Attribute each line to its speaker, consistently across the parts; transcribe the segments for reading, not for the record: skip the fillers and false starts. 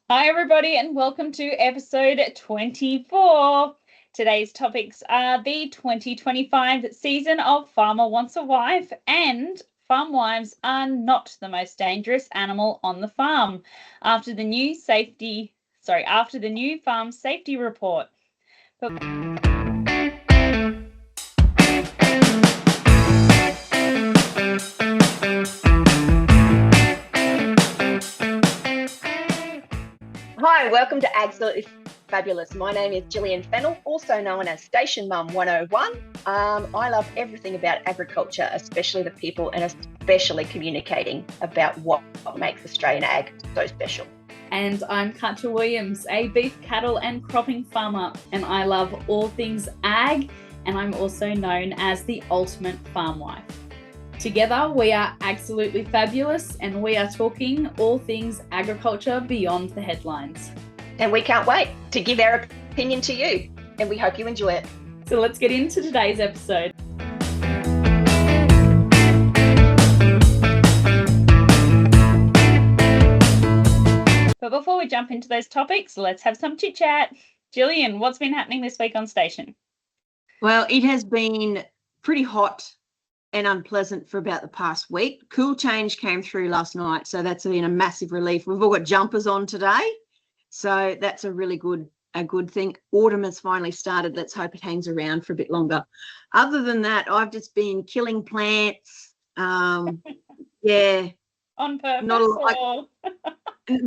Speaker 1: Hi, everybody, and welcome to episode 24. Today's topics are the 2025 season of Farmer Wants a Wife and farm wives are not the most dangerous animal on the farm after the new farm safety report.
Speaker 2: Hi, welcome to Agsolutely Fabulous. My name is Gillian Fennell, also known as Station Mum 101. I love everything about agriculture, especially the people and especially communicating about what makes Australian ag so special.
Speaker 1: And I'm Katja Williams, a beef, cattle and cropping farmer, and I love all things ag, and I'm also known as the ultimate farm wife. Together, we are Agsolutely Fabulous, and we are talking all things agriculture beyond the headlines.
Speaker 2: And we can't wait to give our opinion to you, and we hope you enjoy it.
Speaker 1: So let's get into today's episode. But before we jump into those topics, let's have some chit chat. Gillian, what's been happening this week on station?
Speaker 3: Well, it has been pretty hot and unpleasant for about the past week. Cool change came through last night, so that's been a massive relief. We've all got jumpers on today, so that's a really good thing. Autumn has finally started. Let's hope it hangs around for a bit longer. Other than that, I've just been killing plants. Yeah.
Speaker 1: On purpose?
Speaker 3: Not a lot.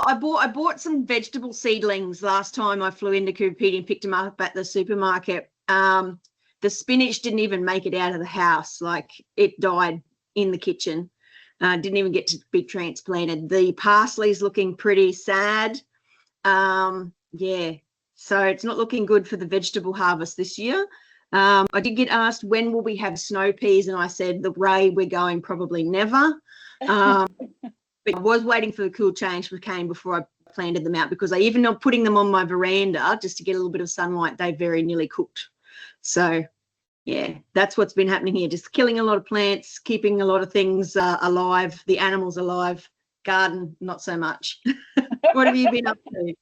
Speaker 3: I bought some vegetable seedlings last time I flew into Coopede and picked them up at the supermarket. The spinach didn't even make it out of the house. Like, it died in the kitchen. Didn't even get to be transplanted. The parsley's looking pretty sad. Yeah, so it's not looking good for the vegetable harvest this year. I did get asked, when will we have snow peas? And I said, the way we're going, probably never. But I was waiting for the cool change that came before I planted them out, because even not putting them on my veranda just to get a little bit of sunlight, they very nearly cooked. So, yeah, that's what's been happening here. Just killing a lot of plants, keeping a lot of things alive, the animals alive, garden, not so much. What have you been up to?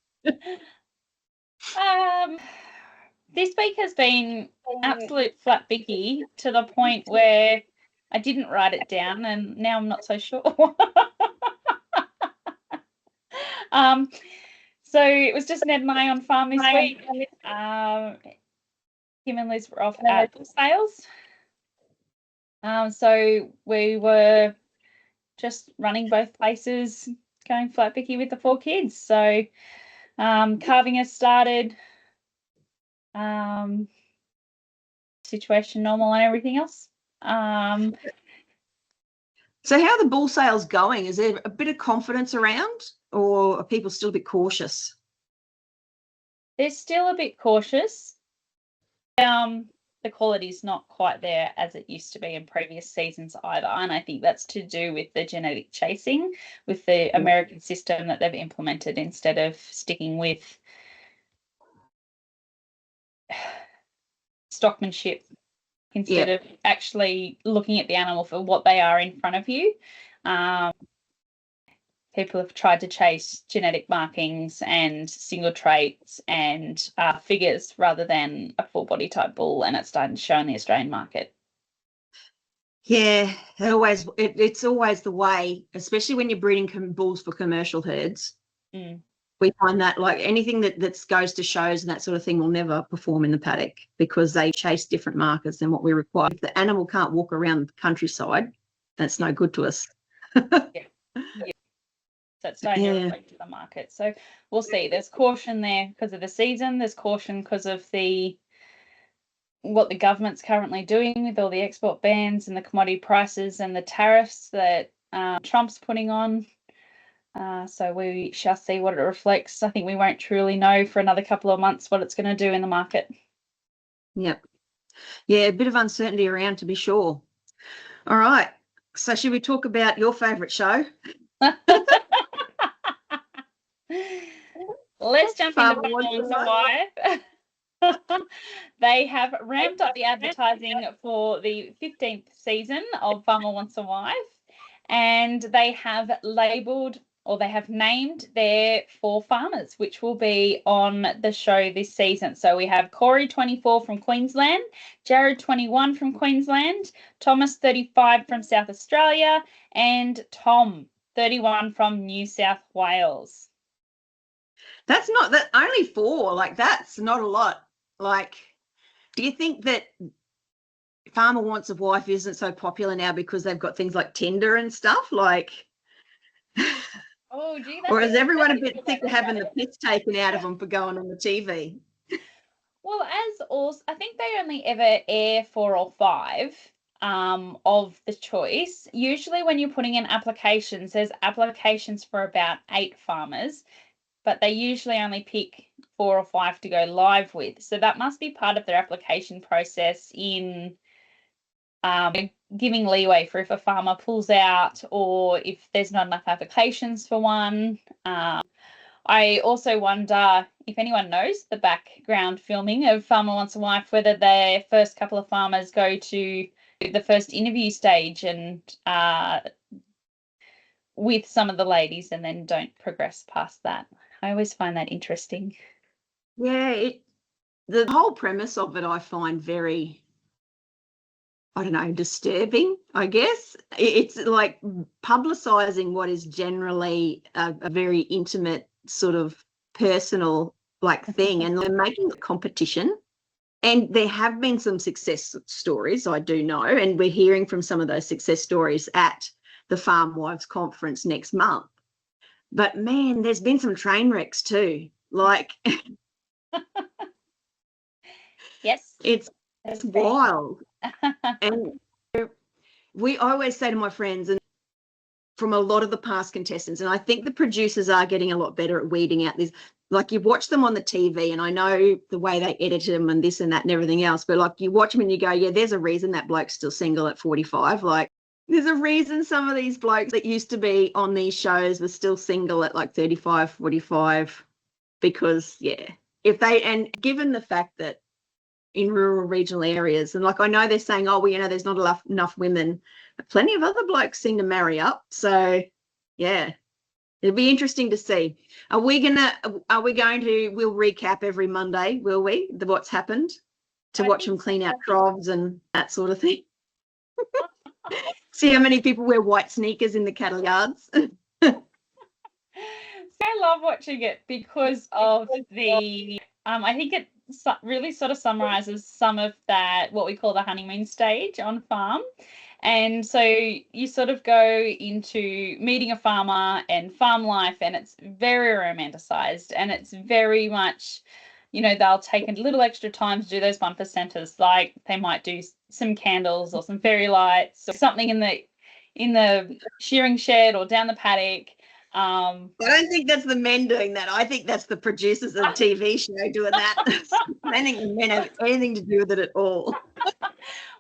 Speaker 1: This week has been absolute flat bicky to the point where I didn't write it down and now I'm not so sure. So it was just Ned and I on farm this week. Him and Liz were off at bull sales. So we were just running both places, going flat bicky with the 4 kids. So calving has started, situation normal and everything else.
Speaker 3: So how are the bull sales going? Is there a bit of confidence around, or are people still a bit cautious?
Speaker 1: They're still a bit cautious. The quality's not quite there as it used to be in previous seasons either, and I think that's to do with the genetic chasing, with the American system that they've implemented instead of sticking with stockmanship, instead of actually looking at the animal for what they are in front of you. People have tried to chase genetic markings and single traits and figures rather than a full body type bull, and it's starting to show in the Australian market.
Speaker 3: Yeah, it's always the way, especially when you're breeding bulls for commercial herds. We find that, like, anything that goes to shows and that sort of thing will never perform in the paddock because they chase different markers than what we require. If the animal can't walk around the countryside, that's no good to us.
Speaker 1: Yeah. So it's starting to reflect to the market. So we'll see. There's caution there because of the season. There's caution because of what the government's currently doing with all the export bans and the commodity prices and the tariffs that Trump's putting on. So we shall see what it reflects. I think we won't truly know for another couple of months what it's going to do in the market.
Speaker 3: Yep. Yeah, a bit of uncertainty around, to be sure. All right. So should we talk about your favourite show?
Speaker 1: Let's jump into Farmer Wants a Wife. They have ramped up the advertising for the 15th season of Farmer Wants a Wife, and they have labelled or they have named their 4 farmers, which will be on the show this season. So we have Corey, 24, from Queensland, Jared, 21, from Queensland, Thomas, 35, from South Australia, and Tom, 31, from New South Wales.
Speaker 3: That's not that only 4. Like, that's not a lot. Like, do you think that Farmer Wants a Wife isn't so popular now because they've got things like Tinder and stuff? Like,
Speaker 1: Oh, gee,
Speaker 3: or is everyone a bit sick of having the piss taken out of them for going on the TV?
Speaker 1: Well, I think they only ever air 4 or 5 of the choice. Usually when you're putting in applications, there's applications for about 8 farmers, but they usually only pick 4 or 5 to go live with. So that must be part of their application process in giving leeway for if a farmer pulls out or if there's not enough applications for one. I also wonder if anyone knows the background filming of Farmer Wants a Wife, whether the first couple of farmers go to the first interview stage and with some of the ladies and then don't progress past that. I always find that interesting.
Speaker 3: Yeah, the whole premise of it I find very, I don't know, disturbing, I guess. It's like publicising what is generally a very intimate sort of personal like thing, and they're making a competition. And there have been some success stories, I do know, and we're hearing from some of those success stories at the Farm Wives Conference next month. But man, there's been some train wrecks too. Like,
Speaker 1: yes,
Speaker 3: it's wild. And I always say to my friends, and from a lot of the past contestants, and I think the producers are getting a lot better at weeding out this. Like, you watch them on the TV, and I know the way they edited them and this and that and everything else, but like, you watch them and you go, yeah, there's a reason that bloke's still single at 45. Like, there's a reason some of these blokes that used to be on these shows were still single at like 35, 45, because and given the fact that in rural regional areas, and like, I know they're saying, oh, well, there's not enough women, but plenty of other blokes seem to marry up. So yeah, it'll be interesting to see. We'll recap every Monday, will we, what's happened, to watch them clean out troughs and that sort of thing? See how many people wear white sneakers in the cattle yards.
Speaker 1: I love watching it because of the I think it really sort of summarizes some of that, what we call the honeymoon stage on farm. And so you sort of go into meeting a farmer and farm life, and it's very romanticized, and it's very much, they'll take a little extra time to do those 1%ers. Like, they might do some candles or some fairy lights or something in the shearing shed or down the paddock.
Speaker 3: I don't think that's the men doing that. I think that's the producers of the TV show doing that. I don't think the men have anything to do with it at all.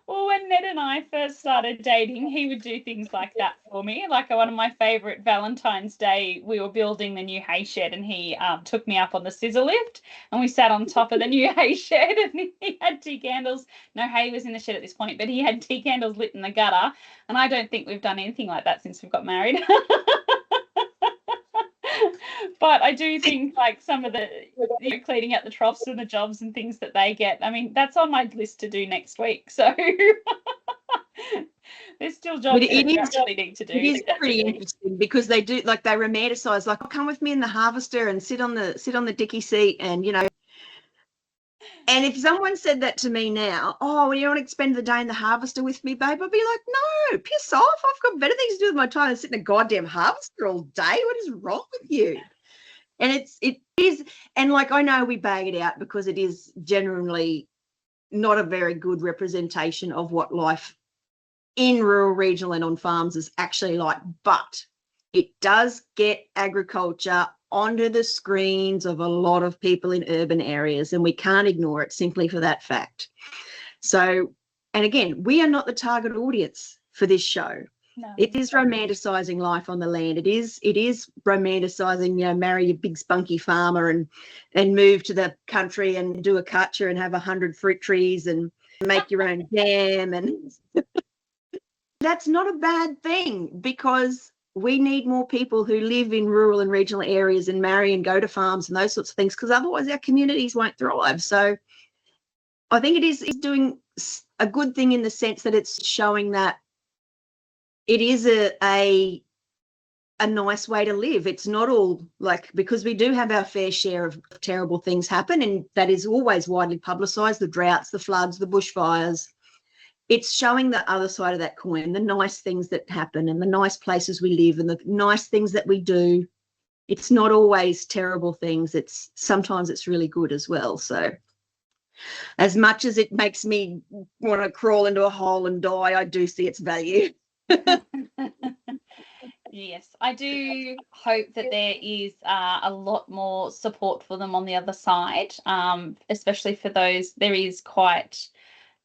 Speaker 1: Well, when Ned and I first started dating, he would do things like that for me. Like, one of my favourite Valentine's Day, we were building the new hay shed, and he took me up on the scissor lift, and we sat on top of the new hay shed, and he had tea candles. No hay was in the shed at this point, but he had tea candles lit in the gutter, and I don't think we've done anything like that since we've got married. But I do think, like, some of the cleaning out the troughs and the jobs and things that they get, I mean, that's on my list to do next week. So there's still jobs that we actually need to do.
Speaker 3: It is pretty interesting because they do, like, they romanticize, like, oh, come with me in the harvester and sit on the dicky seat, and and if someone said that to me now, oh, well, you want to spend the day in the harvester with me, babe? I'd be like, no, piss off. I've got better things to do with my time than sit in a goddamn harvester all day. What is wrong with you? And it is, and like, I know we bag it out because it is generally not a very good representation of what life in rural, regional, and on farms is actually like, but it does get agriculture onto the screens of a lot of people in urban areas, and we can't ignore it simply for that fact. So, and again, we are not the target audience for this show.
Speaker 1: No.
Speaker 3: It is romanticizing life on the land. It is romanticizing, marry a big spunky farmer and move to the country and do a culture and have 100 fruit trees and make your own jam. And that's not a bad thing, because we need more people who live in rural and regional areas and marry and go to farms and those sorts of things, because otherwise our communities won't thrive. So I think it is doing a good thing in the sense that it's showing that it is a nice way to live. It's not all like, because we do have our fair share of terrible things happen, and that is always widely publicised, the droughts, the floods, the bushfires. It's showing the other side of that coin, the nice things that happen and the nice places we live and the nice things that we do. It's not always terrible things. Sometimes it's really good as well. So as much as it makes me want to crawl into a hole and die, I do see its value.
Speaker 1: Yes, I do hope that there is a lot more support for them on the other side, especially for those. There is quite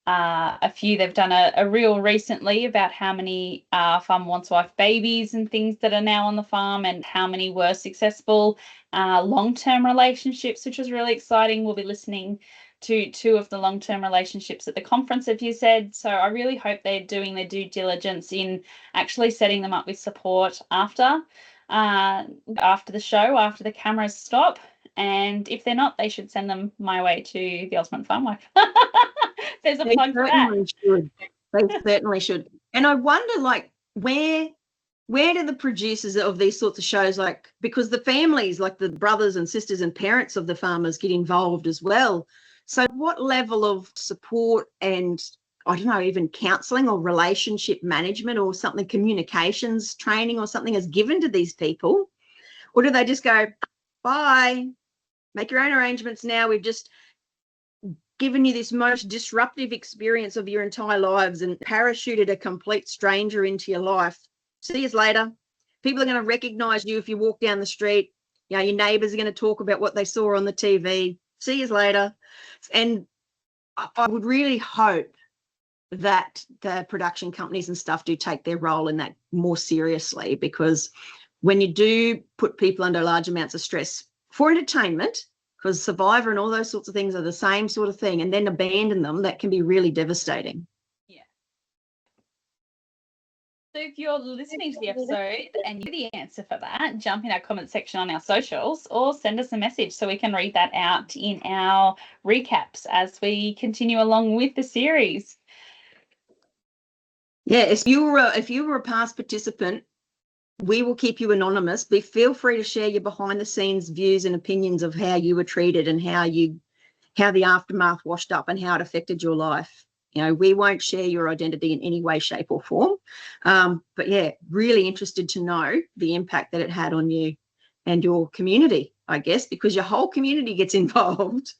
Speaker 1: a few. They've done a reel recently about how many farm once wife babies and things that are now on the farm, and how many were successful long-term relationships, which is really exciting. We'll be listening to 2 of the long-term relationships at the conference, as you said. So I really hope they're doing their due diligence in actually setting them up with support after the show, after the cameras stop. And if they're not, they should send them my way to the Ultimate Farm Wife. There's a plug for that.
Speaker 3: They certainly should. And I wonder, like, where do the producers of these sorts of shows, like, because the families, like the brothers and sisters and parents of the farmers, get involved as well. So what level of support and, I don't know, even counselling or relationship management or something, communications training or something is given to these people? Or do they just go, bye, make your own arrangements now, we've just given you this most disruptive experience of your entire lives and parachuted a complete stranger into your life. See you later. People are going to recognise you if you walk down the street. You know, your neighbours are going to talk about what they saw on the TV. See you later. And I would really hope that the production companies and stuff do take their role in that more seriously, because when you do put people under large amounts of stress for entertainment, because Survivor and all those sorts of things are the same sort of thing, and then abandon them, that can be really devastating.
Speaker 1: Yeah. So if you're listening to the episode and you know the answer for that, jump in our comment section on our socials or send us a message so we can read that out in our recaps as we continue along with the series.
Speaker 3: Yeah, if you were a past participant, we will keep you anonymous. Feel free to share your behind the scenes views and opinions of how you were treated and how the aftermath washed up and how it affected your life. You know, we won't share your identity in any way, shape or form. But yeah, really interested to know the impact that it had on you and your community, I guess, because your whole community gets involved.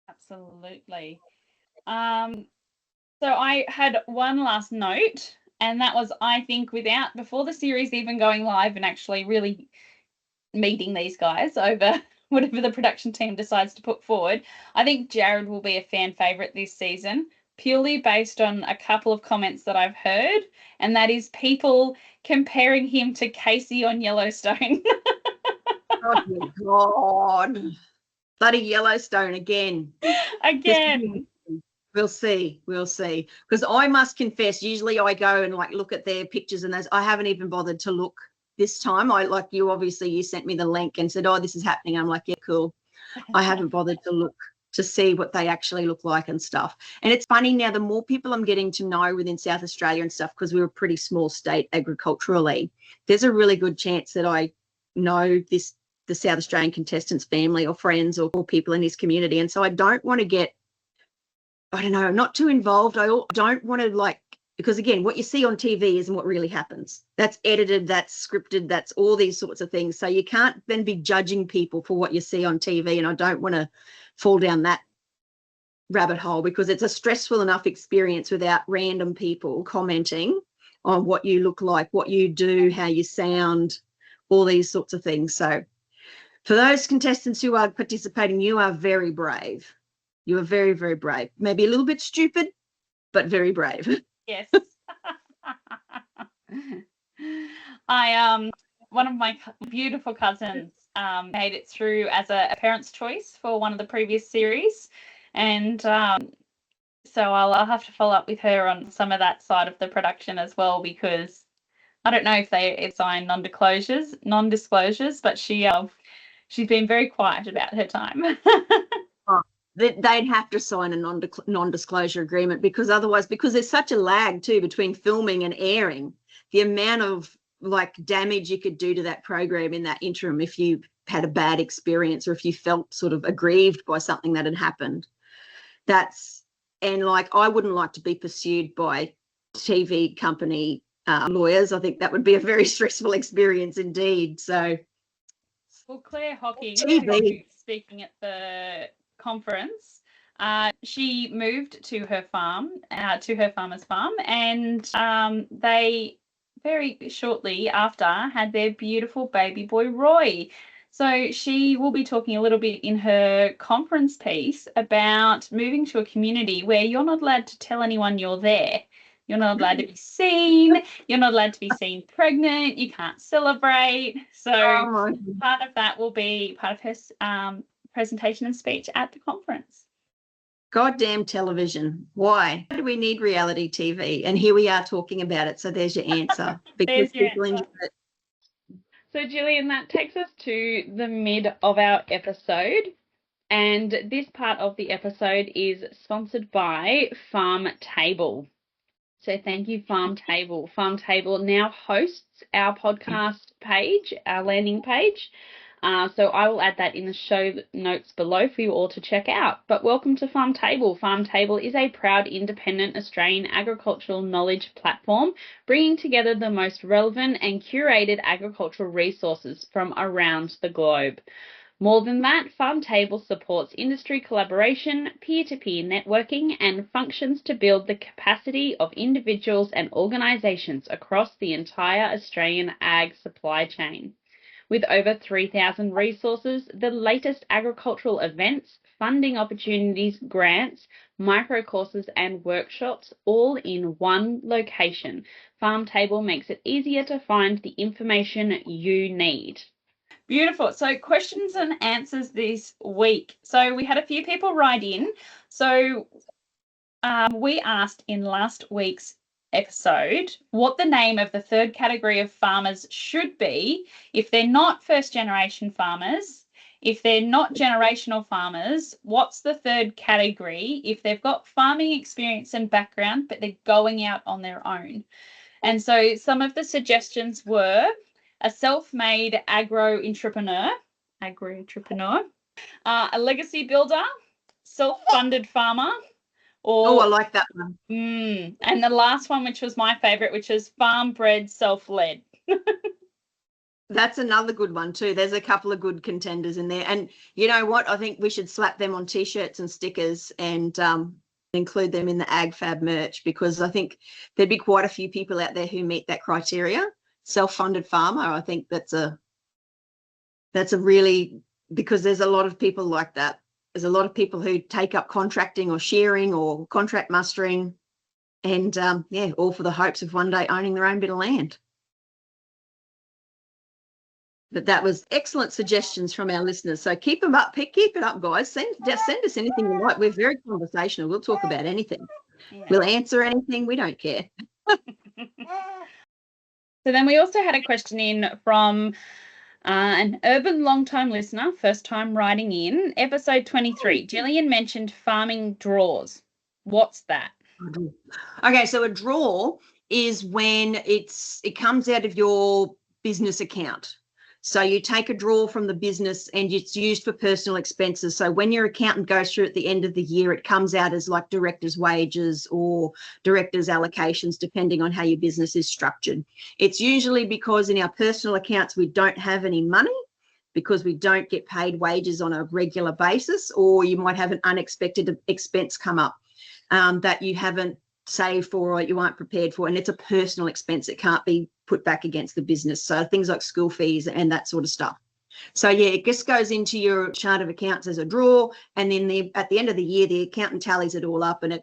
Speaker 1: Absolutely. So I had one last note, and that was, I think, before the series even going live and actually really meeting these guys over whatever the production team decides to put forward, I think Jared will be a fan favourite this season, purely based on a couple of comments that I've heard, and that is people comparing him to Casey on Yellowstone.
Speaker 3: Oh my God. Bloody Yellowstone again.
Speaker 1: Again.
Speaker 3: We'll see. Because I must confess, usually I go and like look at their pictures and those. I haven't even bothered to look this time. You sent me the link and said, oh, this is happening. I'm like, yeah, cool. I haven't bothered to look to see what they actually look like and stuff. And it's funny now, the more people I'm getting to know within South Australia and stuff, because we're a pretty small state agriculturally, there's a really good chance that I know the South Australian contestant's family or friends or people in his community. And so I don't want to get, I don't know, not too involved. I don't want to because again, what you see on TV isn't what really happens. That's edited, that's scripted, that's all these sorts of things. So you can't then be judging people for what you see on TV. And I don't want to fall down that rabbit hole, because it's a stressful enough experience without random people commenting on what you look like, what you do, how you sound, all these sorts of things. So for those contestants who are participating, you are very brave. You are very, very brave. Maybe a little bit stupid, but very brave.
Speaker 1: Yes. One of my beautiful cousins made it through as a parent's choice for one of the previous series, and so I'll have to follow up with her on some of that side of the production as well, because I don't know if they sign non-disclosures, but she's been very quiet about her time.
Speaker 3: Oh, they'd have to sign a non-disclosure agreement, because otherwise, because there's such a lag too between filming and airing, the amount of like damage you could do to that program in that interim if you had a bad experience or if you felt sort of aggrieved by something that had happened. And like, I wouldn't like to be pursued by TV company lawyers. I think that would be a very stressful experience indeed. So,
Speaker 1: Well, Claire Hocking, speaking at the conference, she moved to her farm, to her farmer's farm, and they very shortly after had their beautiful baby boy Roy. So she will be talking a little bit in her conference piece about moving to a community where you're not allowed to tell anyone you're there. You're not allowed to be seen. You're not allowed to be seen pregnant. You can't celebrate. So part of that will be part of her presentation and speech at the conference.
Speaker 3: Goddamn television. Why do we need reality TV? And here we are talking about it. So there's your answer. Because people enjoy it.
Speaker 1: So Gillian, that takes us to the mid of our episode. And this part of the episode is sponsored by Farm Table. So thank you, Farm Table. Farm Table now hosts our podcast page, our landing page. So I will add that in the show notes below for you all to check out. But welcome to Farm Table. Farm Table is a proud independent Australian agricultural knowledge platform, bringing together the most relevant and curated agricultural resources from around the globe. More than that, Farm Table supports industry collaboration, peer-to-peer networking, and functions to build the capacity of individuals and organisations across the entire Australian ag supply chain. With over 3,000 resources, the latest agricultural events, funding opportunities, grants, micro courses and workshops all in one location, Farm Table makes it easier to find the information you need. Beautiful. So questions and answers this week. So we had a few people write in. So we asked in last week's episode what the name of the third category of farmers should be if they're not first generation farmers. If they're not generational farmers, what's the third category if they've got farming experience and background, but they're going out on their own? And so some of the suggestions were a self-made agro-entrepreneur, a legacy builder, self-funded farmer, or
Speaker 3: I like that one.
Speaker 1: And the last one, which was my favourite, which is farm-bred, self-led.
Speaker 3: That's another good one too. There's a couple of good contenders in there. And you know what? I think we should slap them on T-shirts and stickers and include them in the AgFab merch, because I think there'd be quite a few people out there who meet that criteria. Self-funded farmer, I think that's a really, because there's a lot of people like that. There's a lot of people who take up contracting or shearing or contract mustering, and all for the hopes of one day owning their own bit of land. But that was excellent suggestions from our listeners. So keep them up, keep it up, guys. Send us anything you like. We're very conversational. We'll talk about anything. Yeah. We'll answer anything. We don't care.
Speaker 1: So then we also had a question in from an urban long-time listener, first time writing in, episode 23. Gillian mentioned farming draws. What's that?
Speaker 3: Okay, so a draw is when it comes out of your business account. So you take a draw from the business and it's used for personal expenses. So when your accountant goes through at the end of the year, it comes out as like director's wages or director's allocations, depending on how your business is structured. It's usually because in our personal accounts, we don't have any money because we don't get paid wages on a regular basis, or you might have an unexpected expense come up that you haven't saved for or you aren't prepared for, and it's a personal expense. It can't be put back against the business. So things like school fees and that sort of stuff. So yeah, it just goes into your chart of accounts as a draw, and then at the end of the year, the accountant tallies it all up, and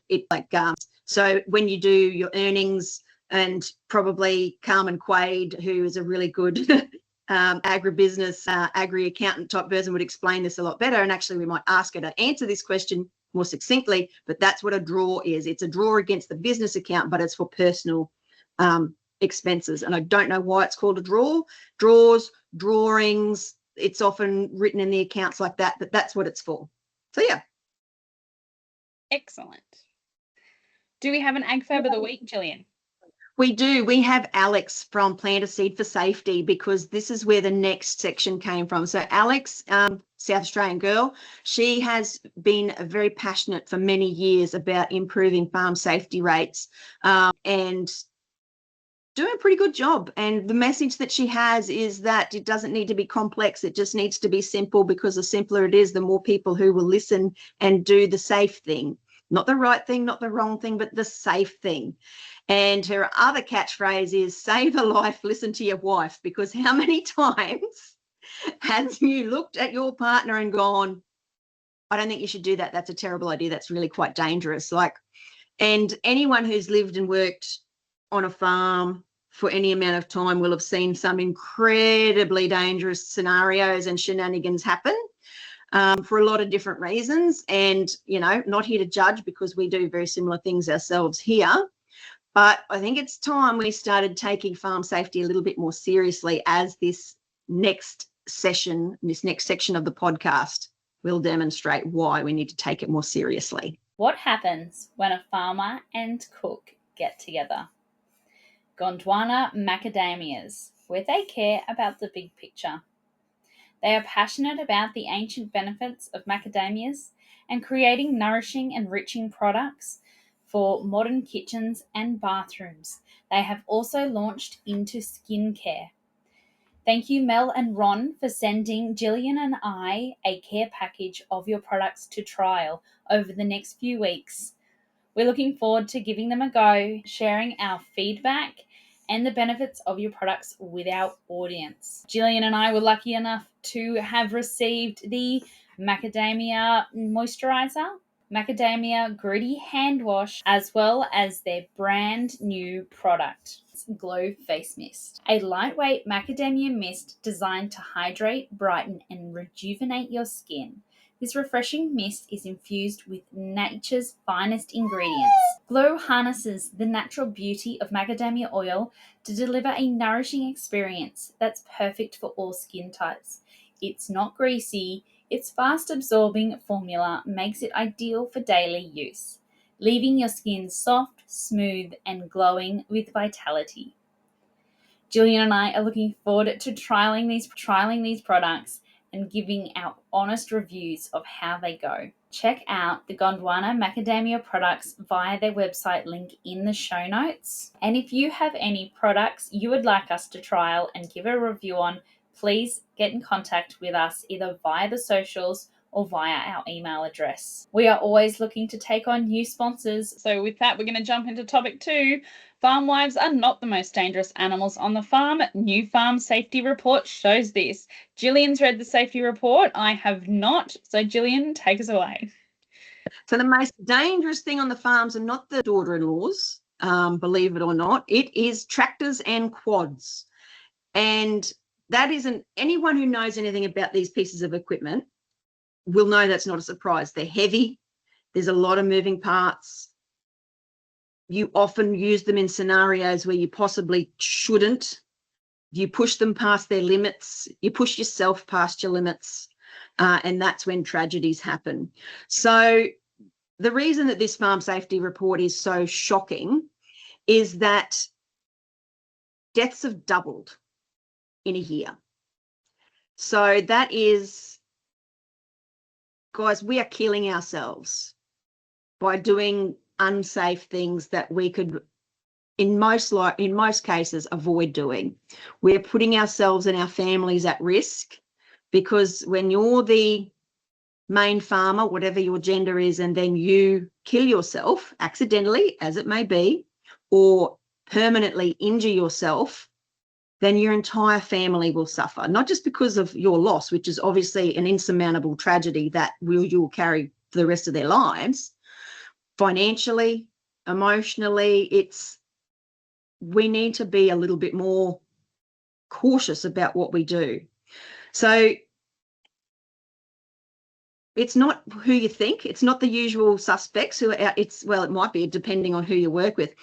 Speaker 3: so when you do your earnings, and probably Carmen Quaid, who is a really good agribusiness agri accountant type person, would explain this a lot better, and actually we might ask her to answer this question more succinctly, but that's what a draw is. It's a draw against the business account, but it's for personal expenses. And I don't know why it's called a drawer. Drawers, drawings, it's often written in the accounts like that, but that's what it's for. So yeah.
Speaker 1: Excellent. Do we have an ag fab of the week, Gillian?
Speaker 3: We do. We have Alex from Plant a Seed for Safety, because this is where the next section came from. So Alex, South Australian girl, she has been very passionate for many years about improving farm safety rates, and doing a pretty good job. And the message that she has is that it doesn't need to be complex. It just needs to be simple, because the simpler it is, the more people who will listen and do the safe thing. Not the right thing, not the wrong thing, but the safe thing. And her other catchphrase is save a life, listen to your wife, because how many times have you looked at your partner and gone, I don't think you should do that. That's a terrible idea. That's really quite dangerous. And anyone who's lived and worked on a farm for any amount of time will have seen some incredibly dangerous scenarios and shenanigans happen. For a lot of different reasons. And, not here to judge, because we do very similar things ourselves here. But I think it's time we started taking farm safety a little bit more seriously, as this next section of the podcast will demonstrate why we need to take it more seriously.
Speaker 1: What happens when a farmer and cook get together? Gondwana macadamias, where they care about the big picture. They are passionate about the ancient benefits of macadamias and creating nourishing, enriching products for modern kitchens and bathrooms. They have also launched into skincare. Thank you, Mel and Ron, for sending Gillian and I a care package of your products to trial over the next few weeks. We're looking forward to giving them a go, sharing our feedback and the benefits of your products with our audience. Gillian and I were lucky enough to have received the macadamia moisturizer, macadamia gritty hand wash, as well as their brand new product, Glow Face Mist, a lightweight macadamia mist designed to hydrate, brighten, and rejuvenate your skin. This refreshing mist is infused with nature's finest ingredients. Glow harnesses the natural beauty of macadamia oil to deliver a nourishing experience that's perfect for all skin types. It's not greasy, its fast-absorbing formula makes it ideal for daily use, leaving your skin soft, smooth, and glowing with vitality. Gillian and I are looking forward to trialing these products and giving our honest reviews of how they go. Check out the Gondwana macadamia products via their website link in the show notes. And if you have any products you would like us to trial and give a review on, please get in contact with us either via the socials or via our email address. We are always looking to take on new sponsors. So with that, we're going to jump into topic 2. Farm wives are not the most dangerous animals on the farm. New farm safety report shows this. Gillian's read the safety report. I have not. So Gillian, take us away.
Speaker 3: So the most dangerous thing on the farms are not the daughter-in-laws, believe it or not. It is tractors and quads. And that isn't, anyone who knows anything about these pieces of equipment will know that's not a surprise. They're heavy. There's a lot of moving parts. You often use them in scenarios where you possibly shouldn't. You push them past their limits. You push yourself past your limits, and that's when tragedies happen. So the reason that this farm safety report is so shocking is that deaths have doubled in a year. So that is, guys, we are killing ourselves by doing unsafe things that we could, in most cases, avoid doing. We're putting ourselves and our families at risk, because when you're the main farmer, whatever your gender is, and then you kill yourself accidentally, as it may be, or permanently injure yourself, then your entire family will suffer, not just because of your loss, which is obviously an insurmountable tragedy that you'll carry for the rest of their lives. Financially, emotionally, we need to be a little bit more cautious about what we do. So it's not who you think. It's not the usual suspects who are out. It might be depending on who you work with.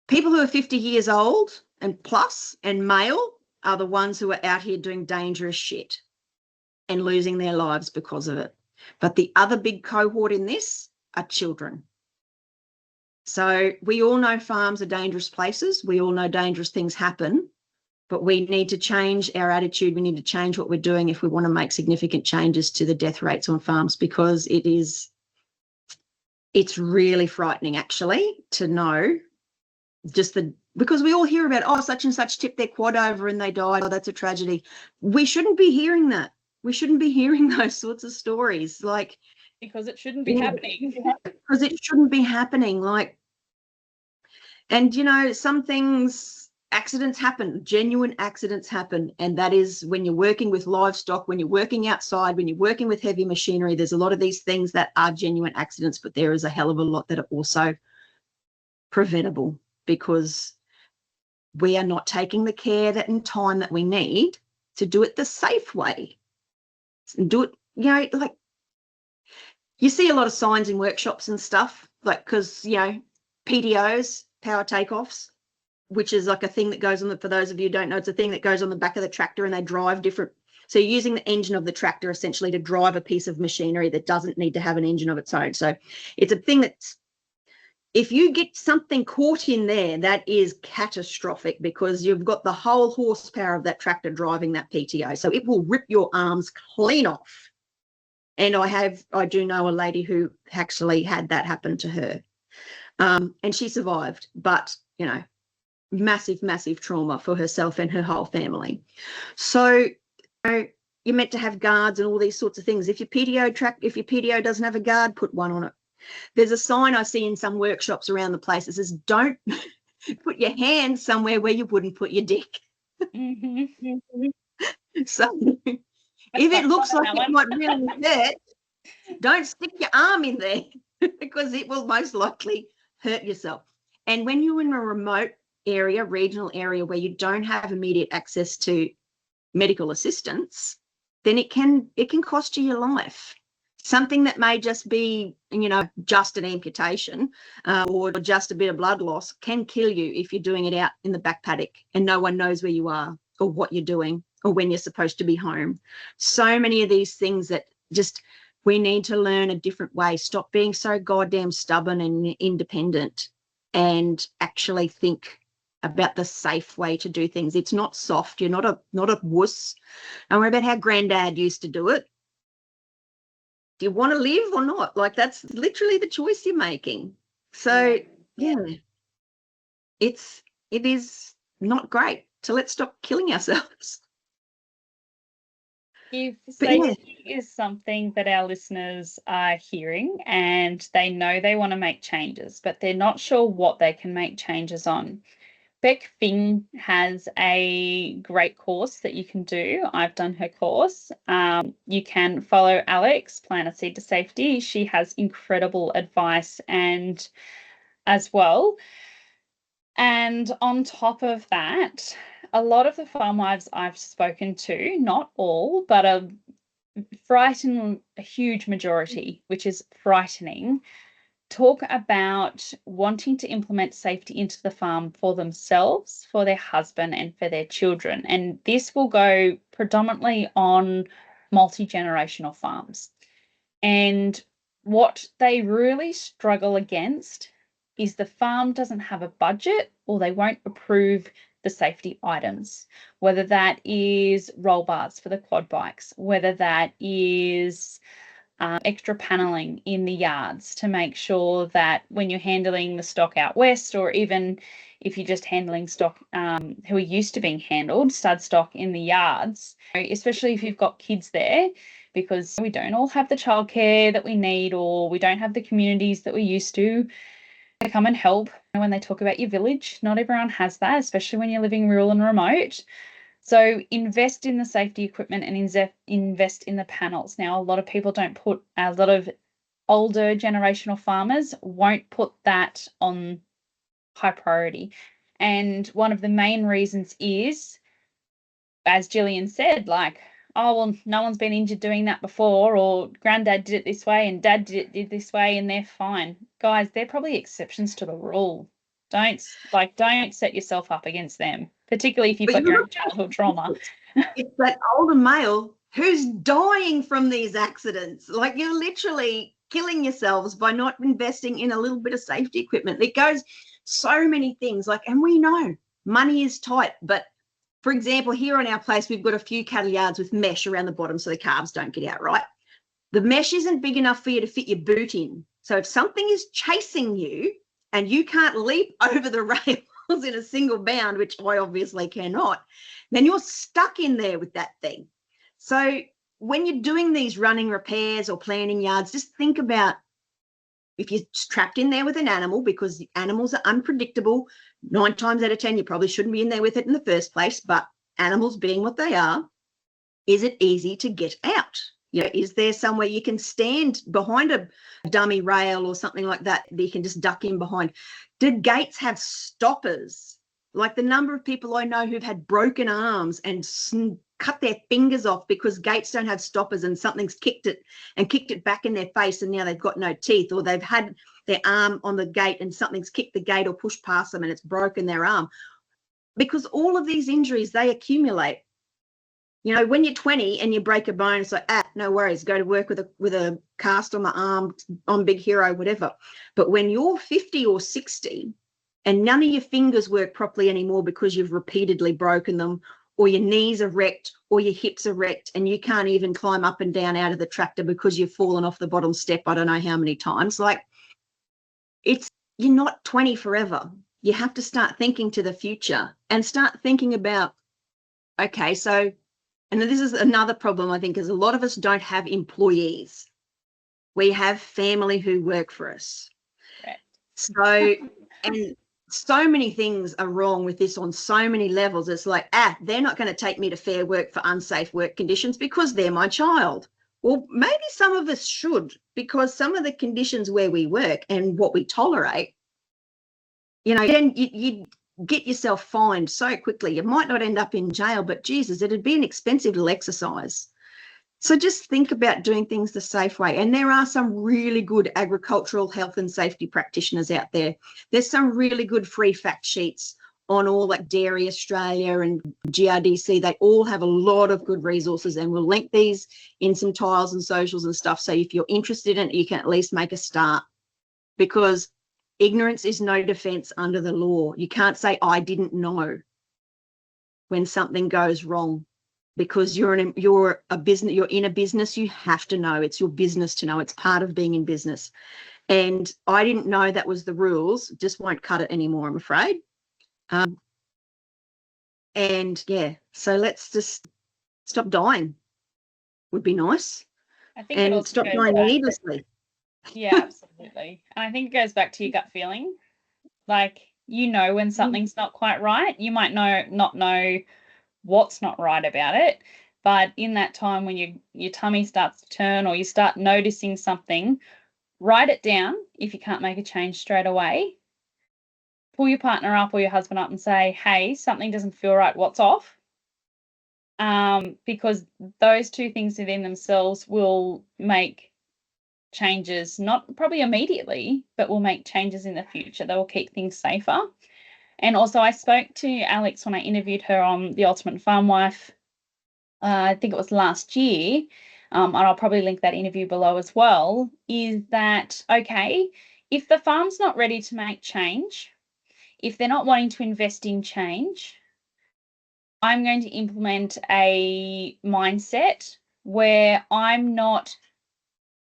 Speaker 3: People who are 50 years old and plus and male are the ones who are out here doing dangerous shit and losing their lives because of it. But the other big cohort in this are children. So we all know farms are dangerous places. We all know dangerous things happen, but we need to change our attitude. We need to change what we're doing if we want to make significant changes to the death rates on farms, because it's really frightening actually to know because we all hear about, oh, such and such tipped their quad over and they died. Oh, that's a tragedy. We shouldn't be hearing that. We shouldn't be hearing those sorts of stories.
Speaker 1: Because it shouldn't be happening.
Speaker 3: Because it shouldn't be happening. And some things, accidents happen, genuine accidents happen. And that is when you're working with livestock, when you're working outside, when you're working with heavy machinery, there's a lot of these things that are genuine accidents, but there is a hell of a lot that are also preventable, because we are not taking the care and time that we need to do it the safe way. And do it, you see a lot of signs in workshops and stuff, because, PTOs, power takeoffs, which is like a thing that goes on for those of you who don't know, it's a thing that goes on the back of the tractor and they drive different. So you're using the engine of the tractor essentially to drive a piece of machinery that doesn't need to have an engine of its own. So it's a thing that's, if you get something caught in there, that is catastrophic, because you've got the whole horsepower of that tractor driving that PTO. So it will rip your arms clean off. And I do know a lady who actually had that happen to her. And she survived, but, massive, massive trauma for herself and her whole family. So, you're meant to have guards and all these sorts of things. If your PTO doesn't have a guard, put one on it. There's a sign I see in some workshops around the place that says, don't put your hand somewhere where you wouldn't put your dick.
Speaker 1: Mm-hmm.
Speaker 3: So if it looks like it might really hurt, don't stick your arm in there, because it will most likely hurt yourself. And when you're in a remote area, regional area, where you don't have immediate access to medical assistance, then it can cost you your life. Something that may just be, just an amputation or just a bit of blood loss can kill you if you're doing it out in the back paddock and no one knows where you are or what you're doing or when you're supposed to be home. So many of these things that we need to learn a different way. Stop being so goddamn stubborn and independent and actually think about the safe way to do things. It's not soft. You're not a wuss. Don't worry about how Granddad used to do it. Do you want to live or not? That's literally the choice you're making. So yeah, it is not great. So let's stop killing ourselves.
Speaker 1: If safety is something that our listeners are hearing and they know they want to make changes, but they're not sure what they can make changes on, Beck Fing has a great course that you can do. I've done her course. You can follow Alex, Plant a Seed to Safety. She has incredible advice and as well. And on top of that, a lot of the farm wives I've spoken to, not all, but a huge majority, which is frightening, talk about wanting to implement safety into the farm for themselves, for their husband, and for their children. And this will go predominantly on multi-generational farms. And what they really struggle against is the farm doesn't have a budget, or they won't approve the safety items, whether that is roll bars for the quad bikes, whether that is extra paneling in the yards to make sure that when you're handling the stock out west, or even if you're just handling stock who are used to being handled, stud stock in the yards, especially if you've got kids there, because we don't all have the childcare that we need, or we don't have the communities that we used to come and help. When they talk about your village, not everyone has that, especially when you're living rural and remote. So invest in the safety equipment and invest in the panels. Now, a lot of people a lot of older generational farmers won't put that on high priority. And one of the main reasons is, as Gillian said, oh, well, no one's been injured doing that before, or Granddad did it this way and Dad did it this way and they're fine. Guys, they're probably exceptions to the rule. Don't set yourself up against them, particularly if you've
Speaker 3: But
Speaker 1: got
Speaker 3: you
Speaker 1: your
Speaker 3: look
Speaker 1: own childhood trauma.
Speaker 3: it's that older male who's dying from these accidents. Like, you're literally killing yourselves by not investing in a little bit of safety equipment. It goes so many things. Like, and we know money is tight, but for example, here on our place, we've got a few cattle yards with mesh around the bottom so the calves don't get out, right? The mesh isn't big enough for you to fit your boot in. So if something is chasing you and you can't leap over the rails in a single bound, which I obviously cannot, then you're stuck in there with that thing. So when you're doing these running repairs or planning yards, just think about if you're trapped in there with an animal, because animals are unpredictable. 9 times out of 10, you probably shouldn't be in there with it in the first place, but animals being what they are, is it easy to get out? You know, is there somewhere you can stand behind a dummy rail or something like that you can just duck in behind? Do gates have stoppers? Like, the number of people I know who've had broken arms and cut their fingers off because gates don't have stoppers and something's kicked it back in their face and now they've got no teeth, or they've had their arm on the gate and something's kicked the gate or pushed past them and it's broken their arm. Because all of these injuries, they accumulate. You know, when you're 20 and you break a bone, it's like, no worries, go to work with a cast on my arm, on Big Hero, whatever. But when you're 50 or 60 and none of your fingers work properly anymore because you've repeatedly broken them, or your knees are wrecked, or your hips are wrecked, and you can't even climb up and down out of the tractor because you've fallen off the bottom step I don't know how many times. Like, you're not 20 forever. You have to start thinking to the future and start thinking about, okay, so, and this is another problem, I think, is a lot of us don't have employees. We have family who work for us.
Speaker 1: Right.
Speaker 3: So, and so many things are wrong with this on so many levels. It's like, they're not going to take me to Fair Work for unsafe work conditions because they're my child. Well, maybe some of us should, because some of the conditions where we work and what we tolerate, you know, then you get yourself fined so quickly. You might not end up in jail, but Jesus, it'd be an expensive little exercise. So just think about doing things the safe way. And there are some really good agricultural health and safety practitioners out there. There's some really good free fact sheets on all, like Dairy Australia and GRDC. They all have a lot of good resources, and we'll link these in some tiles and socials and stuff. So if you're interested in it, you can at least make a start, because ignorance is no defense under the law. You can't say, I didn't know, when something goes wrong. Because you're in a business, you have to know. It's your business to know. It's part of being in business. And I didn't know that was the rules. Just won't cut it anymore, I'm afraid. And yeah, so let's just stop dying. Would be nice.
Speaker 1: I think
Speaker 3: and stop dying needlessly.
Speaker 1: Yeah, absolutely. And I think it goes back to your gut feeling. Like, you know, when something's not quite right, you might not know what's not right about it, but in that time when your tummy starts to turn, or you start noticing something, write it down. If you can't make a change straight away, pull your partner up or your husband up and say, hey, something doesn't feel right, what's off? Because those two things within themselves will make changes, not probably immediately, but will make changes in the future. They will keep things safer. And also, I spoke to Alex when I interviewed her on The Ultimate Farm Wife, I think it was last year, and I'll probably link that interview below as well, is that, okay, if the farm's not ready to make change, if they're not wanting to invest in change, I'm going to implement a mindset where I'm not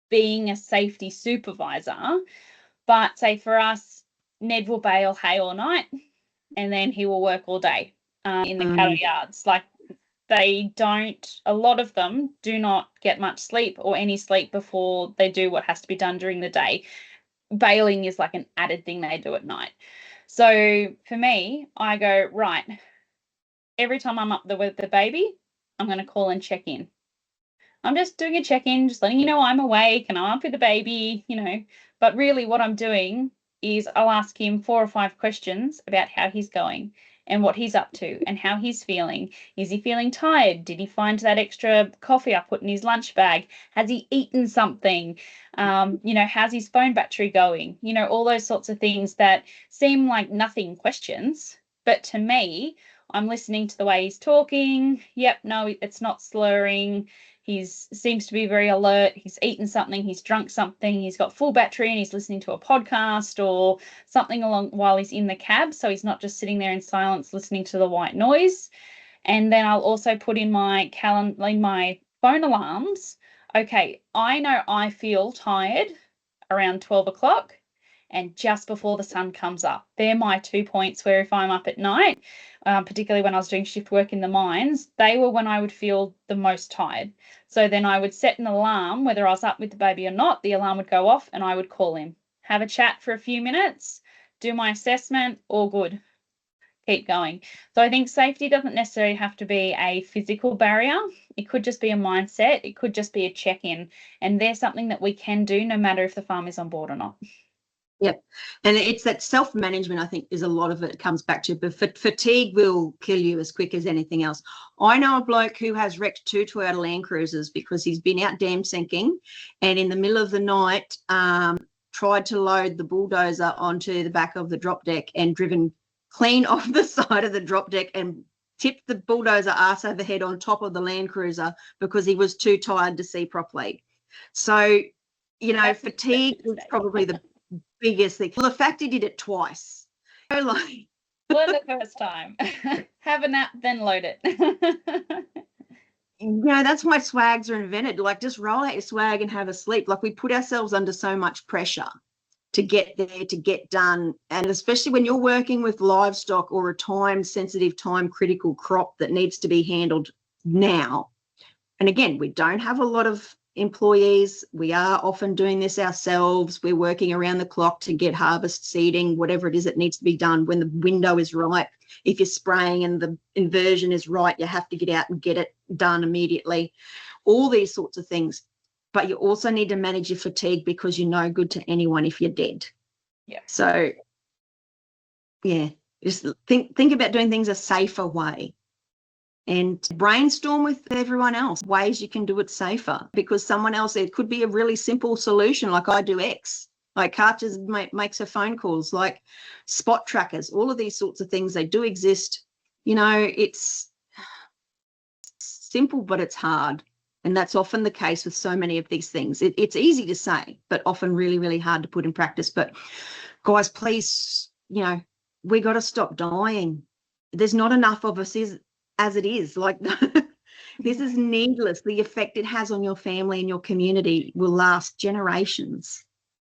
Speaker 1: being a safety supervisor, but say for us, Ned will bale hay all night, and then he will work all day in the cattle yards. Like, a lot of them do not get much sleep or any sleep before they do what has to be done during the day. Baling is like an added thing they do at night. So for me, I go, right, every time I'm up there with the baby, I'm going to call and check in. I'm just doing a check-in, just letting you know I'm awake and I'm up with the baby, you know. But really what I'm doing is I'll ask him 4 or 5 questions about how he's going. and what he's up to and how he's feeling. Is he feeling tired? Did he find that extra coffee I put in his lunch bag? Has he eaten something? How's his phone battery going? All those sorts of things that seem like nothing questions. But to me, I'm listening to the way he's talking. Yep, no, it's not slurring. Seems to be very alert. He's eaten something, he's drunk something, he's got full battery and he's listening to a podcast or something along while he's in the cab. So he's not just sitting there in silence listening to the white noise. And then I'll also put in my phone alarms. Okay, I know I feel tired around 12 o'clock and just before the sun comes up. They're my 2 points where if I'm up at night, particularly when I was doing shift work in the mines, they were when I would feel the most tired. So then I would set an alarm, whether I was up with the baby or not, the alarm would go off and I would call him, have a chat for a few minutes, do my assessment, all good. Keep going. So I think safety doesn't necessarily have to be a physical barrier. It could just be a mindset. It could just be a check-in. And there's something that we can do no matter if the farm is on board or not.
Speaker 3: Yep. And it's that self-management, I think, is a lot of it comes back to. But fatigue will kill you as quick as anything else. I know a bloke who has wrecked 2 Toyota Land Cruisers because he's been out dam sinking and in the middle of the night tried to load the bulldozer onto the back of the drop deck and driven clean off the side of the drop deck and tipped the bulldozer arse over head on top of the Land Cruiser because he was too tired to see properly. So,
Speaker 1: That's
Speaker 3: fatigue is probably the biggest thing. Well, the fact he did it twice. So like,
Speaker 1: learn the first time. Have a nap, then load it.
Speaker 3: That's why swags are invented. Like, just roll out your swag and have a sleep. Like, we put ourselves under so much pressure to get there, to get done. And especially when you're working with livestock or a time-sensitive, time-critical crop that needs to be handled now. And again, we don't have a lot of employees. We are often doing this ourselves. We're working around the clock to get harvest, seeding, whatever it is that needs to be done when the window is right. If you're spraying and the inversion is right, you have to get out and get it done immediately. All these sorts of things. But you also need to manage your fatigue because you're no good to anyone if you're dead.
Speaker 1: Yeah.
Speaker 3: So, yeah, just think about doing things a safer way. And brainstorm with everyone else ways you can do it safer, because someone else, it could be a really simple solution like I do X, like Karcher makes her phone calls, like spot trackers, all of these sorts of things. They do exist. It's simple, but it's hard. And that's often the case with so many of these things. It's easy to say, but often really, really hard to put in practice. But guys, please, we got to stop dying. There's not enough of us as it is. Like, this is needless. The effect it has on your family and your community will last generations.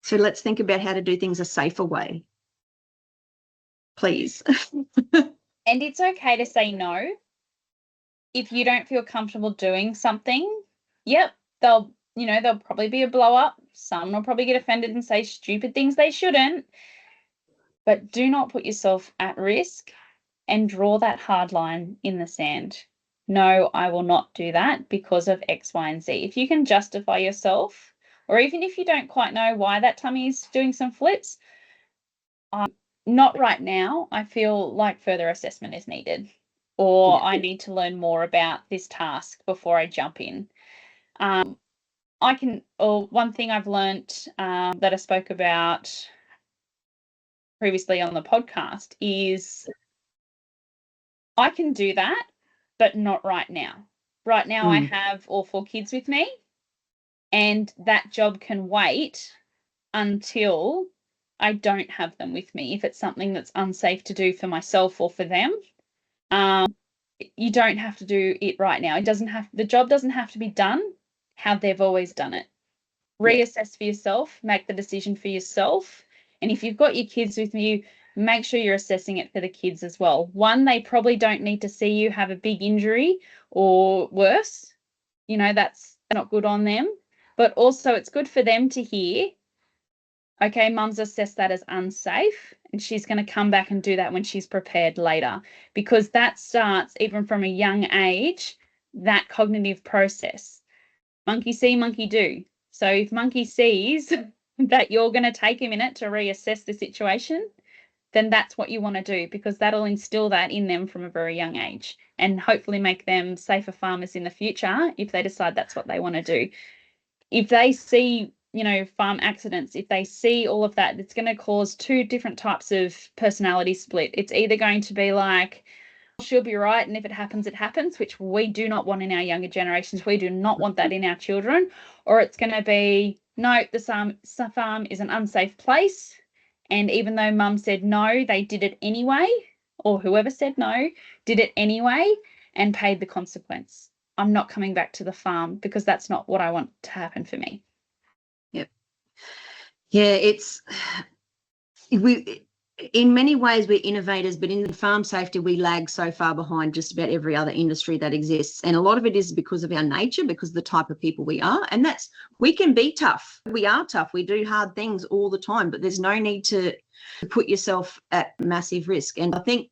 Speaker 3: So let's think about how to do things a safer way. Please.
Speaker 1: And it's okay to say no. If you don't feel comfortable doing something, yep, there'll probably be a blow up. Some will probably get offended and say stupid things they shouldn't. But do not put yourself at risk and draw that hard line in the sand. No, I will not do that because of X, Y, and Z. If you can justify yourself, or even if you don't quite know why that tummy is doing some flips, not right now. I feel like further assessment is needed, or I need to learn more about this task before I jump in. One thing I've learnt that I spoke about previously on the podcast is I can do that, but not right now. Right now, I have all 4 kids with me, and that job can wait until I don't have them with me. If it's something that's unsafe to do for myself or for them, you don't have to do it right now. The job doesn't have to be done how they've always done it. Reassess for yourself, make the decision for yourself. And if you've got your kids with you, make sure you're assessing it for the kids as well. One, they probably don't need to see you have a big injury or worse. That's not good on them. But also it's good for them to hear, okay, mum's assessed that as unsafe and she's going to come back and do that when she's prepared later, because that starts even from a young age, that cognitive process. Monkey see, monkey do. So if monkey sees that you're going to take a minute to reassess the situation, then that's what you want to do, because that'll instill that in them from a very young age and hopefully make them safer farmers in the future if they decide that's what they want to do. If they see, farm accidents, if they see all of that, it's going to cause two different types of personality split. It's either going to be like, she'll be right, and if it happens, it happens, which we do not want in our younger generations. We do not want that in our children. Or it's going to be, no, the farm is an unsafe place, and even though mum said no, they did it anyway, or whoever said no did it anyway and paid the consequence. I'm not coming back to the farm because that's not what I want to happen for me.
Speaker 3: Yep. Yeah, in many ways we're innovators, but in farm safety we lag so far behind just about every other industry that exists. And a lot of it is because of our nature, because of the type of people we are. And we can be tough. We are tough. We do hard things all the time, but there's no need to put yourself at massive risk. And I think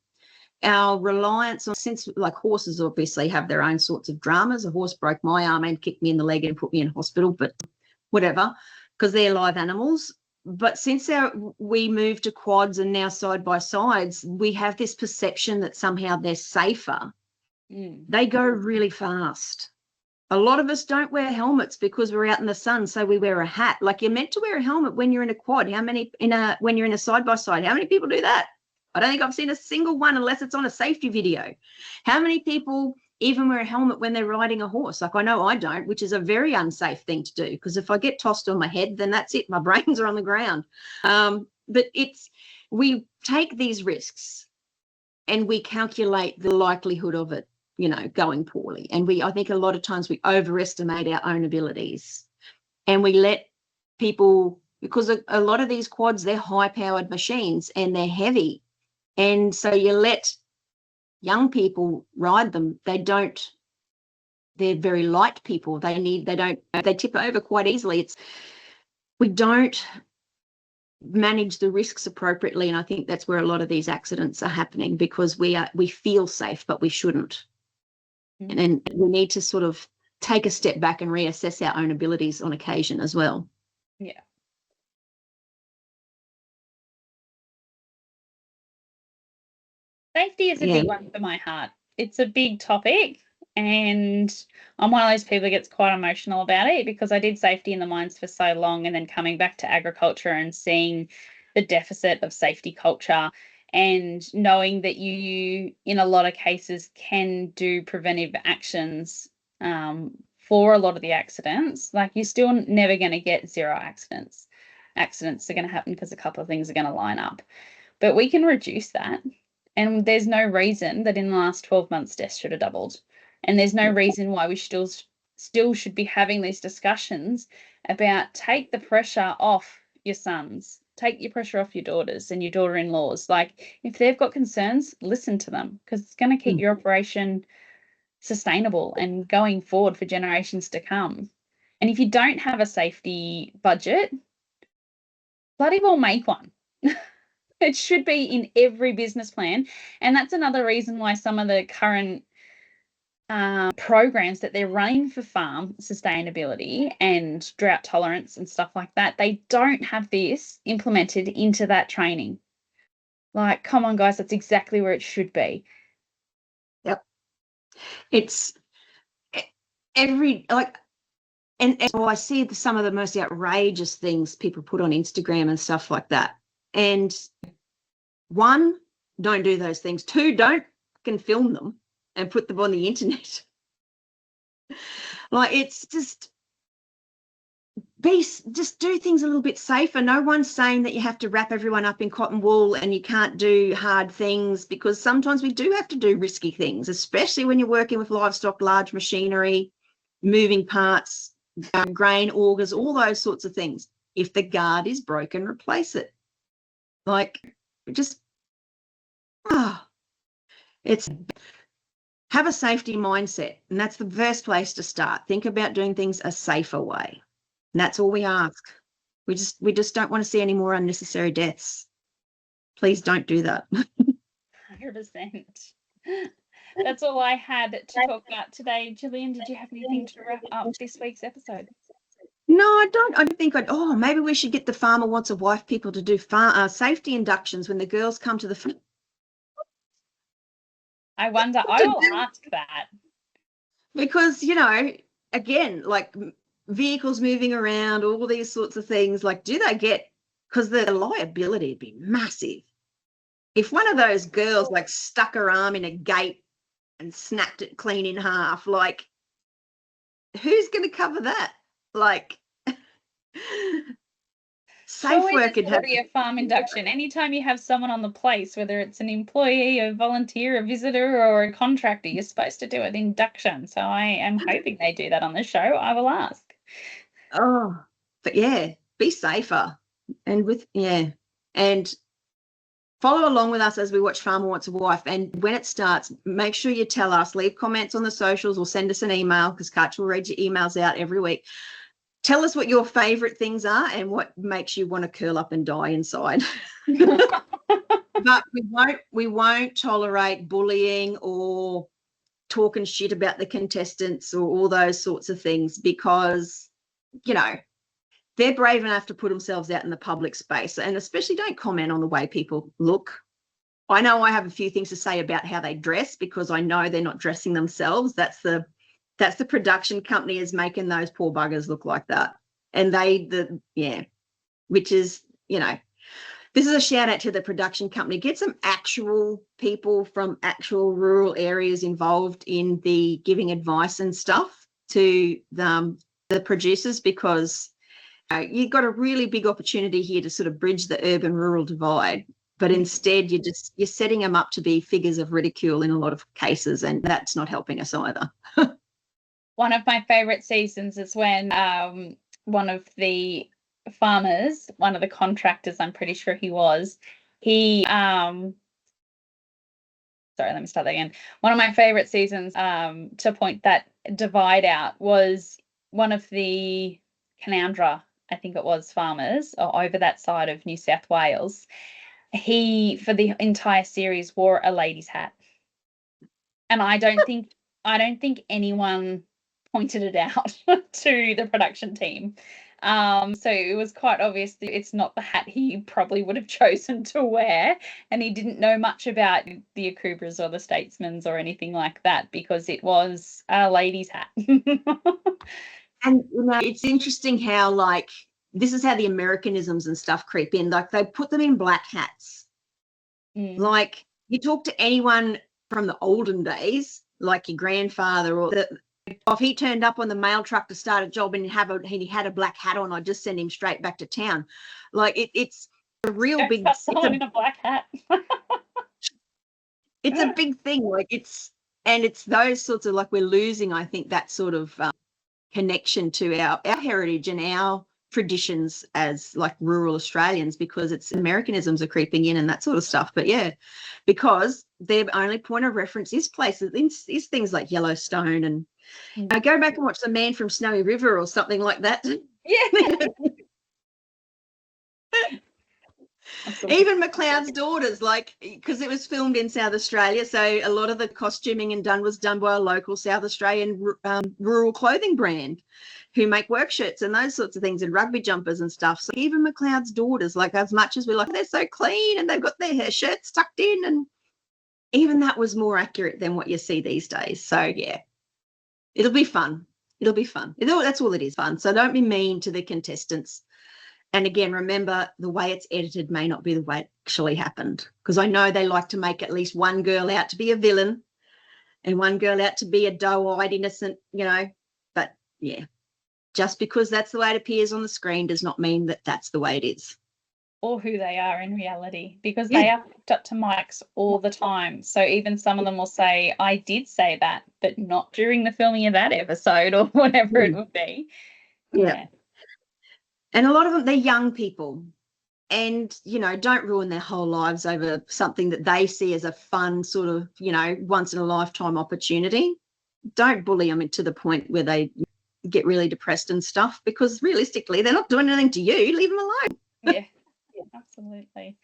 Speaker 3: our reliance on, since like horses obviously have their own sorts of dramas. A horse broke my arm and kicked me in the leg and put me in hospital, but whatever, because they're live animals. But since we moved to quads and now side by sides, we have this perception that somehow they're safer. They go really fast. A lot of us don't wear helmets because we're out in the sun, so we wear a hat. Like, you're meant to wear a helmet when you're in a quad. When you're in a side by side? How many people do that? I don't think I've seen a single one, unless it's on a safety video. How many people even wear a helmet when they're riding a horse? Like, I know I don't, which is a very unsafe thing to do, because if I get tossed on my head, then that's it. My brains are on the ground. But we take these risks and we calculate the likelihood of it, going poorly. And I think a lot of times we overestimate our own abilities, and we let people, because a lot of these quads, they're high-powered machines and they're heavy. And so you let young people ride them. They're very light people. They tip over quite easily. We don't manage the risks appropriately. And I think that's where a lot of these accidents are happening, because we feel safe, but we shouldn't. And we need to sort of take a step back and reassess our own abilities on occasion as well.
Speaker 1: Yeah. Safety is a big one for my heart. It's a big topic, and I'm one of those people that gets quite emotional about it, because I did safety in the mines for so long, and then coming back to agriculture and seeing the deficit of safety culture, and knowing that you in a lot of cases can do preventive actions for a lot of the accidents. Like, you're still never going to get zero accidents. Accidents are going to happen because a couple of things are going to line up, but we can reduce that. And there's no reason that in the last 12 months deaths should have doubled. And there's no reason why we still should be having these discussions about, take the pressure off your sons, take your pressure off your daughters and your daughter-in-laws. Like, if they've got concerns, listen to them, because it's going to keep your operation sustainable and going forward for generations to come. And if you don't have a safety budget, bloody well make one. It should be in every business plan. And that's another reason why some of the current programs that they're running for farm sustainability and drought tolerance and stuff like that, they don't have this implemented into that training. Like, come on, guys, that's exactly where it should be.
Speaker 3: Yep. It's and so I see some of the most outrageous things people put on Instagram and stuff like that. And one, don't do those things. Two, don't can film them and put them on the internet. Like, it's just do things a little bit safer. No one's saying that you have to wrap everyone up in cotton wool and you can't do hard things, because sometimes we do have to do risky things, especially when you're working with livestock, large machinery, moving parts, grain augers, all those sorts of things. If the guard is broken, replace it. Like, just it's have a safety mindset, and that's the first place to start. Think about doing things a safer way, and that's all we ask. We just don't want to see any more unnecessary deaths. Please don't do that.
Speaker 1: 100%. That's all I had to talk about today. Gillian, did you have anything to wrap up this week's episode?
Speaker 3: No, I don't think maybe we should get the Farmer Wants a Wife people to do safety inductions when the girls come to the
Speaker 1: I wonder, I will ask that.
Speaker 3: because, again, like vehicles moving around, all these sorts of things, like do they get, because the liability would be massive. If one of those girls like stuck her arm in a gate and snapped it clean in half, like who's going to cover that? Like safe
Speaker 1: Surely
Speaker 3: work
Speaker 1: there's got to be a farm induction. Anytime you have someone on the place, whether it's an employee, a volunteer, a visitor, or a contractor, you're supposed to do an induction. So I am hoping they do that on the show. I will ask.
Speaker 3: Oh, but yeah, be safer. And follow along with us as we watch Farmer Wants a Wife. And when it starts, make sure you tell us, leave comments on the socials or send us an email, because Katja will read your emails out every week. Tell us what your favorite things are and what makes you want to curl up and die inside. But we won't tolerate bullying or talking shit about the contestants or all those sorts of things, because, they're brave enough to put themselves out in the public space, and especially don't comment on the way people look. I know I have a few things to say about how they dress, because I know they're not dressing themselves. That's the production company is making those poor buggers look like that. And which is, this is a shout out to the production company. Get some actual people from actual rural areas involved in the giving advice and stuff to the producers, because you've got a really big opportunity here to sort of bridge the urban rural divide. But instead, you're setting them up to be figures of ridicule in a lot of cases, and that's not helping us either.
Speaker 1: One of my favorite seasons is when one of the farmers, one of the contractors, I'm pretty sure sorry, let me start that again. One of my favorite seasons to point that divide out was one of the Canowindra, I think it was, farmers over that side of New South Wales. He, for the entire series, wore a lady's hat. And I don't think anyone pointed it out to the production team. So it was quite obvious that it's not the hat he probably would have chosen to wear, and he didn't know much about the Akubras or the Statesmans or anything like that, because it was a lady's hat.
Speaker 3: And it's interesting how, like, this is how the Americanisms and stuff creep in. Like, they put them in black hats. Like, you talk to anyone from the olden days, like your grandfather, or if he turned up on the mail truck to start a job and he had a black hat on, I'd just send him straight back to town. Like, it's a real big.
Speaker 1: Someone in a black hat.
Speaker 3: It's a big thing. Like, it's those sorts of, like, we're losing, I think, that sort of connection to our heritage and our traditions as, like, rural Australians, because it's Americanisms are creeping in and that sort of stuff. But yeah, because their only point of reference is places, is things like Yellowstone, and go back and watch The Man from Snowy River or something like that.
Speaker 1: Yeah.
Speaker 3: Even McLeod's Daughters, like, because it was filmed in South Australia, so a lot of the costuming was done by a local South Australian rural clothing brand who make work shirts and those sorts of things, and rugby jumpers and stuff. So even McLeod's Daughters, like, as much as we're like, they're so clean and they've got their hair shirts tucked in, and even that was more accurate than what you see these days. So yeah, it'll be fun. That's all it is, fun. So don't be mean to the contestants. And again, remember, the way it's edited may not be the way it actually happened, because I know they like to make at least one girl out to be a villain and one girl out to be a doe-eyed innocent, but yeah, just because that's the way it appears on the screen does not mean that that's the way it is.
Speaker 1: Or who they are in reality, because they are hooked up to mics all the time. So even some of them will say, I did say that, but not during the filming of that episode, or whatever it would be.
Speaker 3: Yeah. And a lot of them, they're young people, and, don't ruin their whole lives over something that they see as a fun sort of, once in a lifetime opportunity. Don't bully them to the point where they get really depressed and stuff, because realistically, they're not doing anything to you. Leave them alone.
Speaker 1: Yeah, absolutely.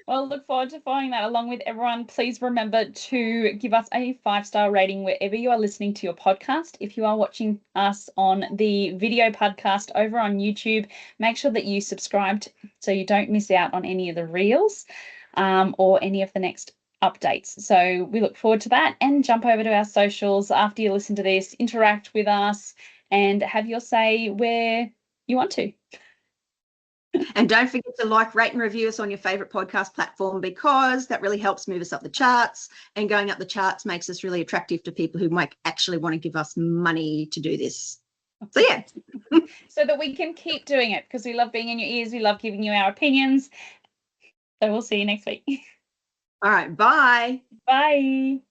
Speaker 1: Well, look forward to following that along with everyone. Please remember to give us a 5-star rating wherever you are listening to your podcast. If you are watching us on the video podcast over on YouTube, make sure that you subscribed so you don't miss out on any of the reels or any of the next updates. So we look forward to that, and jump over to our socials after you listen to this, interact with us, and have your say where you want to.
Speaker 3: And don't forget to like, rate, and review us on your favorite podcast platform, because that really helps move us up the charts. And going up the charts makes us really attractive to people who might actually want to give us money to do this. So, yeah.
Speaker 1: So that we can keep doing it, because we love being in your ears. We love giving you our opinions. So we'll see you next week.
Speaker 3: All right. Bye.
Speaker 1: Bye.